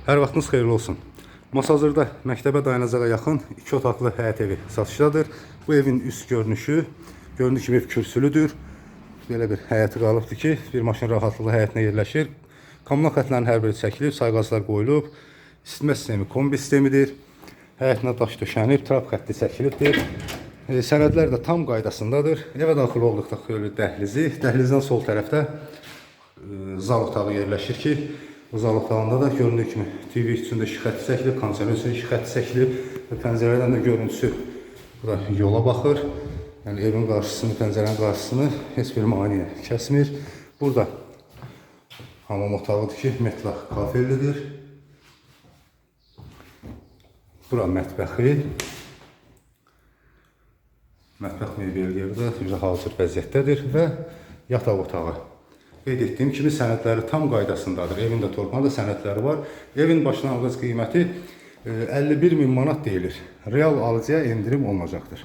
Hər vaxtınız xeyirli olsun. Masazırda məktəbə dayanacağa yaxın 2 otaqlı həyət evi satışdadır. Bu evin üst görünüşü, göründüyü kimi ev kürsülüdür. Belə bir həyəti qalıbdır ki, bir maşın rahatlıqla həyətinə yerləşir. Kommunal xətlərin hər biri çəkilib, sayğaclar qoyulub. İsitmə sistemi kombi sistemidir. Həyətinə daş döşənib, trap xətti çəkilibdir. Sənədlər də tam qaydasındadır. Evə daxil olduqda xeyli dəhlizi, dəhlizdən sol tərəfdə zal otağı yerləşir ki, bu zal otağında da göründüyü kimi TV üçündə işıq xətti çəkilib, kondisioner üçün işıq xətti çəkilib və pəncərədən də görüntüsü bura yola baxır. Yəni evin qarşısını, pəncərənin qarşısını heç bir maneə kəsmir. Burada hamam otağıdır ki, metlaq kafellidir. Bura mətbəxi. Mətbəx mebel yerdə hazır vəziyyətdədir və yataq otağı. Qeyd etdiyim kimi sənədləri tam qaydasındadır. Evin də torpağında sənədləri var. Evin başlanğıc qiyməti 51.000 manat deyilir. Real alıcıya endirim olunacaqdır.